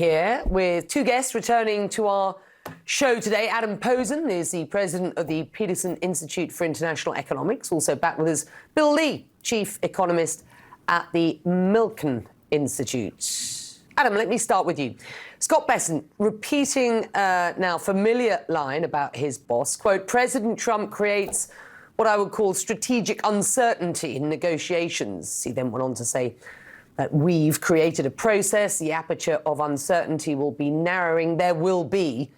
here with two guests returning to our show today. Adam Posen is the president of the Peterson Institute for International Economics. Also back with us, Bill Lee, chief economist at the Milken Institute. Adam, let me start with you. Scott Bessent repeating now familiar line about his boss, quote, President Trump creates what I would call strategic uncertainty in negotiations. He then went on to say that we've created a process, the aperture of uncertainty will be narrowing, there will be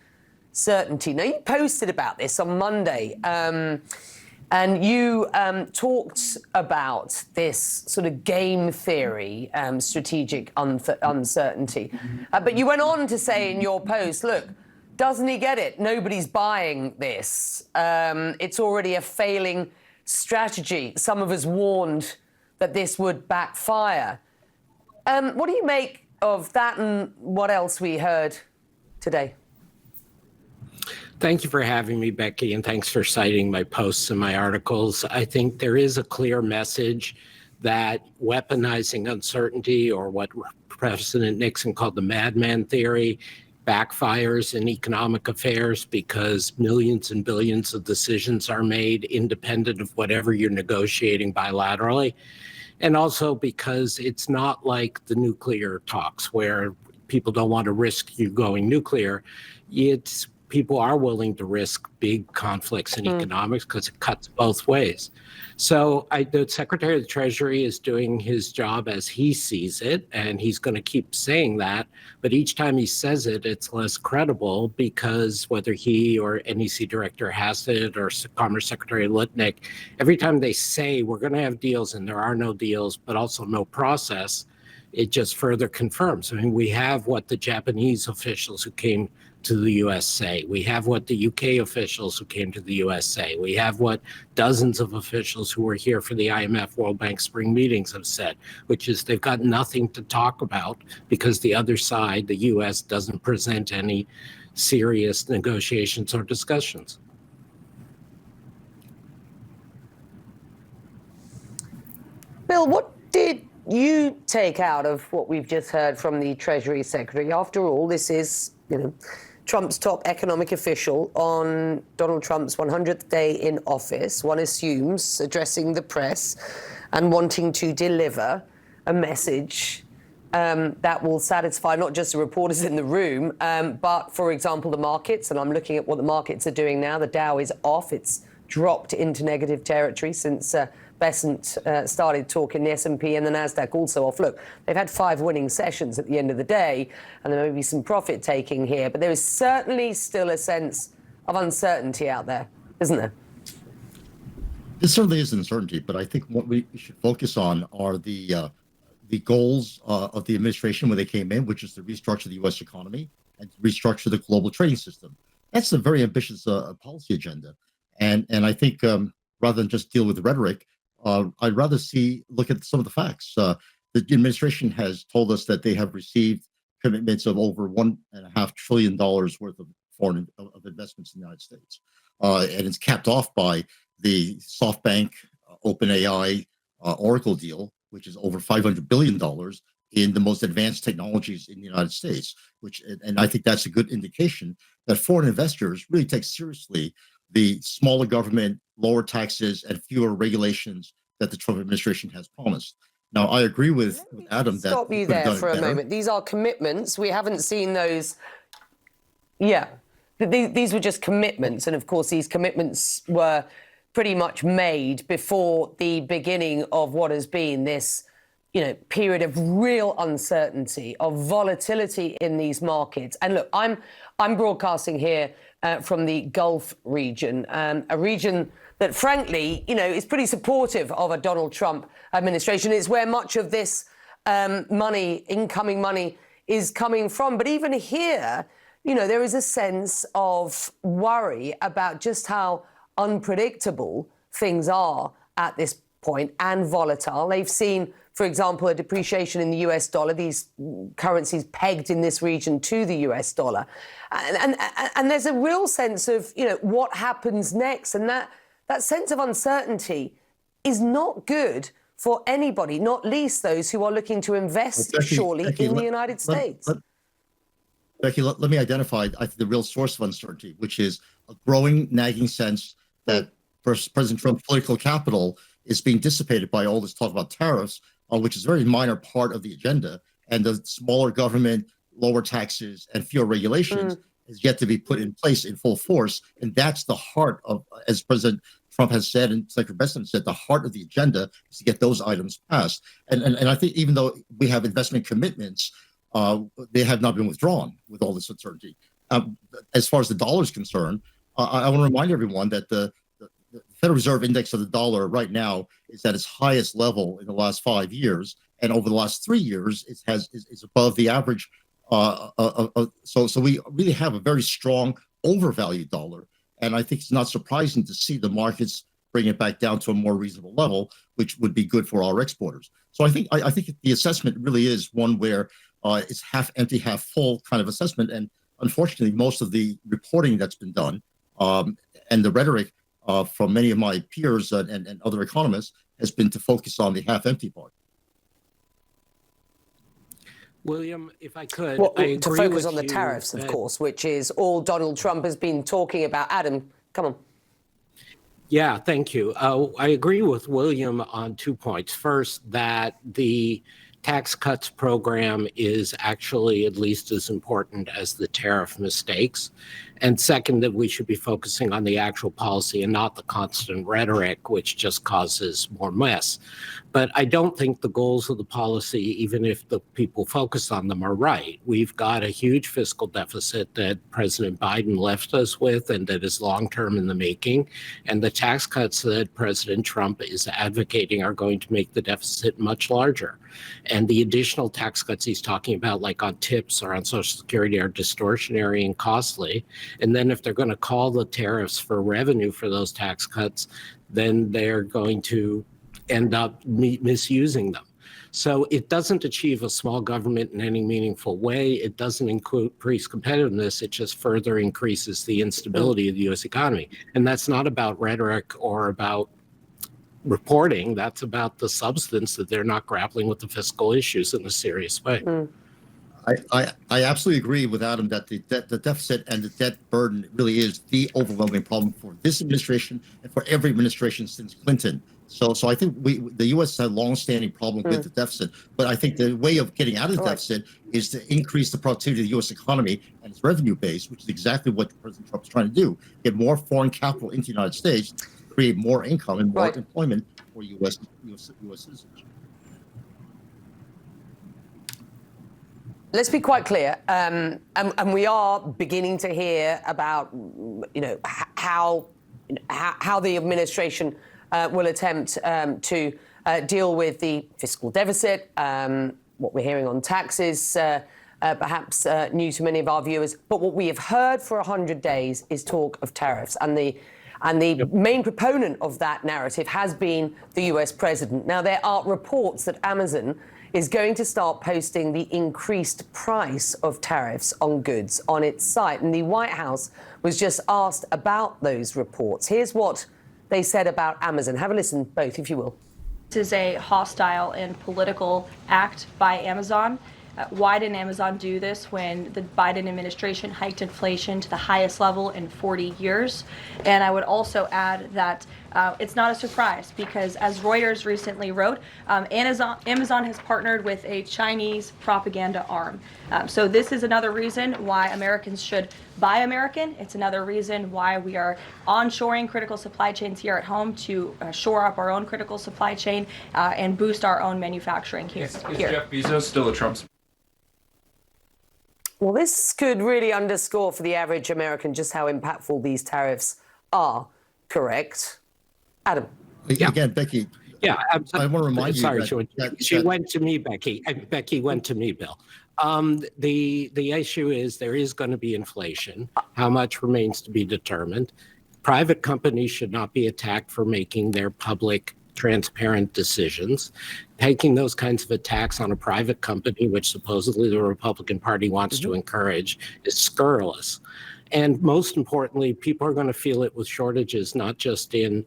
certainty. Now, you posted about this on Monday, and you talked about this sort of game theory, strategic uncertainty. But you went on to say in your post, look, doesn't he get it? Nobody's buying this. It's already a failing strategy. Some of us warned that this would backfire. What do you make of that and what else we heard today? Thank you for having me, Becky, and thanks for citing my posts and my articles. I think there is a clear message that weaponizing uncertainty, or what President Nixon called the madman theory, backfires in economic affairs because millions and billions of decisions are made independent of whatever you're negotiating bilaterally. And also because it's not like the nuclear talks where people don't want to risk you going nuclear. It's people are willing to risk big conflicts in economics because it cuts both ways. So the Secretary of the Treasury is doing his job as he sees it, and he's going to keep saying that. But each time he says it, it's less credible because whether he or NEC Director Hassett or Commerce Secretary Lutnick, every time they say we're going to have deals and there are no deals, but also no process, it just further confirms. I mean, we have what the Japanese officials who came to the U.S. say. We have what the UK officials who came to the U.S. say. We have what dozens of officials who were here for the IMF World Bank spring meetings have said, which is they've got nothing to talk about because the other side, the U.S., doesn't present any serious negotiations or discussions. Bill, what did you take out of what we've just heard from the Treasury Secretary? After all, this is, Trump's top economic official on Donald Trump's 100th day in office, one assumes, addressing the press and wanting to deliver a message that will satisfy not just the reporters in the room, but, for example, the markets. And I'm looking at what the markets are doing now. The Dow is off. It's dropped into negative territory since Bessent started talking. The S&P and the NASDAQ also off. Look, they've had 5 winning sessions at the end of the day, and there may be some profit taking here, but there is certainly still a sense of uncertainty out there, isn't there? There certainly is uncertainty, but I think what we should focus on are the goals of the administration when they came in, which is to restructure the U.S. economy and to restructure the global trading system. That's a very ambitious policy agenda, and I think rather than just deal with the rhetoric, I'd rather look at some of the facts. The administration has told us that they have received commitments of over $1.5 trillion worth of foreign investments in the United States. And it's capped off by the SoftBank, OpenAI, Oracle deal, which is over $500 billion in the most advanced technologies in the United States, and I think that's a good indication that foreign investors really take seriously the smaller government, lower taxes, and fewer regulations that the Trump administration has promised. Now, I agree with Adam that... Stop you there for a moment. These are commitments. We haven't seen those... Yeah. These were just commitments. And, of course, these commitments were pretty much made before the beginning of what has been this, period of real uncertainty, of volatility in these markets. And, look, I'm broadcasting here from the Gulf region, a region that, frankly, is pretty supportive of a Donald Trump administration. It's where much of this incoming money, is coming from. But even here, there is a sense of worry about just how unpredictable things are at this point and volatile. They've seen, for example, a depreciation in the US dollar, these currencies pegged in this region to the US dollar. And there's a real sense of, what happens next. And that sense of uncertainty is not good for anybody, not least those who are looking to invest surely in the United States. Becky, let me identify, I think, the real source of uncertainty, which is a growing, nagging sense that President Trump's political capital is being dissipated by all this talk about tariffs, which is a very minor part of the agenda, and the smaller government, lower taxes, and fewer regulations is yet to be put in place in full force. And that's the heart of, as President Trump has said, and Secretary Bessent said, the heart of the agenda is to get those items passed. And I think even though we have investment commitments, they have not been withdrawn with all this uncertainty. As far as the dollar is concerned, I want to remind everyone that the Federal Reserve Index of the dollar right now is at its highest level in the last 5 years, and over the last 3 years, it is above the average. So we really have a very strong overvalued dollar, and I think it's not surprising to see the markets bring it back down to a more reasonable level, which would be good for our exporters. So I think the assessment really is one where it's half empty, half full kind of assessment, and unfortunately, most of the reporting that's been done and the rhetoric from many of my peers and other economists has been to focus on the half-empty part. William, if I could, Well, I agree to focus with on the you tariffs, of that- course, which is all Donald Trump has been talking about. Adam, come on. Yeah, thank you. I agree with William on 2 points. First, that the tax cuts program is actually at least as important as the tariff mistakes. And second, that we should be focusing on the actual policy and not the constant rhetoric, which just causes more mess. But I don't think the goals of the policy, even if the people focus on them, are right. We've got a huge fiscal deficit that President Biden left us with and that is long-term in the making. And the tax cuts that President Trump is advocating are going to make the deficit much larger. And the additional tax cuts he's talking about, like on tips or on Social Security, are distortionary and costly. And then if they're going to call the tariffs for revenue for those tax cuts, then they're going to end up misusing them. So it doesn't achieve a small government in any meaningful way. It doesn't increase competitiveness. It just further increases the instability of the U.S. economy. And that's not about rhetoric or about reporting. That's about the substance, that they're not grappling with the fiscal issues in a serious way. I absolutely agree with Adam that the deficit and the debt burden really is the overwhelming problem for this administration and for every administration since Clinton. So I think the U.S. has a long-standing problem with the deficit, but I think the way of getting out of the deficit is to increase the productivity of the U.S. economy and its revenue base, which is exactly what President Trump is trying to do: get more foreign capital into the United States, create more income and more employment for U.S. citizens. Let's be quite clear, and we are beginning to hear about, how the administration will attempt to deal with the fiscal deficit. What we're hearing on taxes, perhaps new to many of our viewers. But what we have heard for 100 days is talk of tariffs, and the main proponent of that narrative has been the U.S. president. Now, there are reports that Amazon is going to start posting the increased price of tariffs on goods on its site. And the White House was just asked about those reports. Here's what they said about Amazon. Have a listen, both, if you will. This is a hostile and political act by Amazon. Why didn't Amazon do this when the Biden administration hiked inflation to the highest level in 40 years? And I would also add that it's not a surprise because, as Reuters recently wrote, Amazon has partnered with a Chinese propaganda arm. So this is another reason why Americans should buy American. It's another reason why we are onshoring critical supply chains here at home to shore up our own critical supply chain and boost our own manufacturing here. Is Jeff Bezos still a Trump supporter? Well, this could really underscore for the average American just how impactful these tariffs are, correct? Adam. Yeah. Again, Becky. Yeah, I want to remind you. Sorry, she went to me, Becky. Becky went to me, Bill. The issue is there is going to be inflation. How much remains to be determined. Private companies should not be attacked for making their public, transparent decisions. Taking those kinds of attacks on a private company, which supposedly the Republican Party wants to encourage, is scurrilous. And most importantly, people are going to feel it with shortages, not just in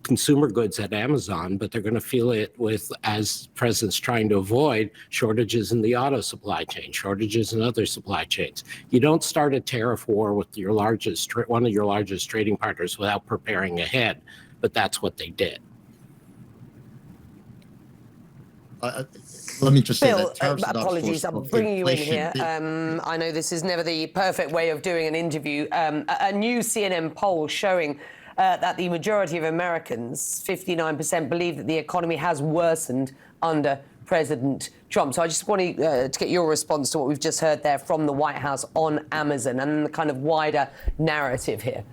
consumer goods at Amazon, but they're going to feel it with, as the president's trying to avoid, shortages in the auto supply chain, shortages in other supply chains. You don't start a tariff war with your one of your largest trading partners without preparing ahead, but that's what they did. Let me just say Bill, that tariffs are not a apologies, source I'm of bringing you in inflation. here. I know this is never the perfect way of doing an interview. A new CNN poll showing that the majority of Americans, 59%, believe that the economy has worsened under President Trump. So I just want to get your response to what we've just heard there from the White House on Amazon and the kind of wider narrative here.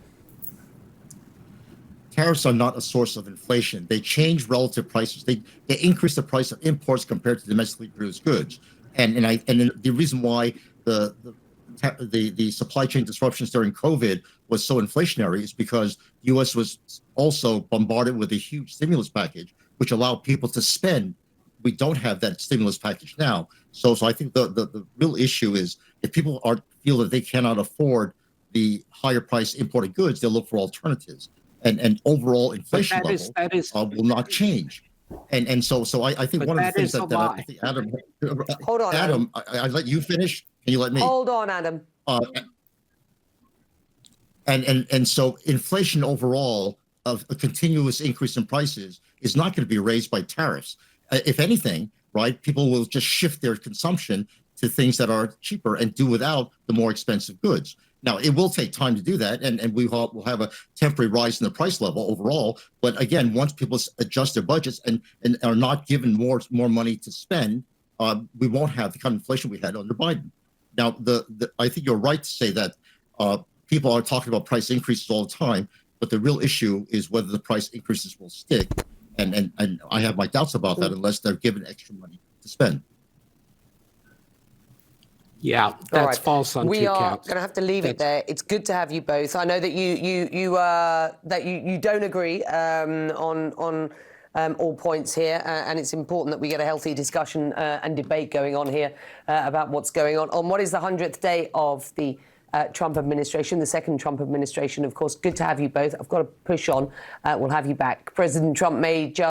Tariffs are not a source of inflation. They change relative prices. They increase the price of imports compared to domestically produced goods. And the reason why the supply chain disruptions during COVID was so inflationary is because the U.S. was also bombarded with a huge stimulus package, which allowed people to spend. We don't have that stimulus package now. So I think the real issue is if people feel that they cannot afford the higher price imported goods, they'll look for alternatives. And overall inflation level will not change. And so I think one of the things that I think Adam, hold on, Adam, I let you finish. Can you let me? Hold on, Adam. And so inflation overall of a continuous increase in prices is not going to be raised by tariffs. If anything, right, people will just shift their consumption to things that are cheaper and do without the more expensive goods. Now, it will take time to do that, and we'll have a temporary rise in the price level overall. But again, once people adjust their budgets and are not given more money to spend, we won't have the kind of inflation we had under Biden. Now, I think you're right to say that people are talking about price increases all the time, but the real issue is whether the price increases will stick. And I have my doubts about that unless they're given extra money to spend. Yeah, that's false on two counts. We are going to have to leave it there. It's good to have you both. I know that you don't agree on all points here, and it's important that we get a healthy discussion and debate going on here about what's going on. On what is the 100th day of the Trump administration, the second Trump administration, of course. Good to have you both. I've got to push on. We'll have you back. President Trump may just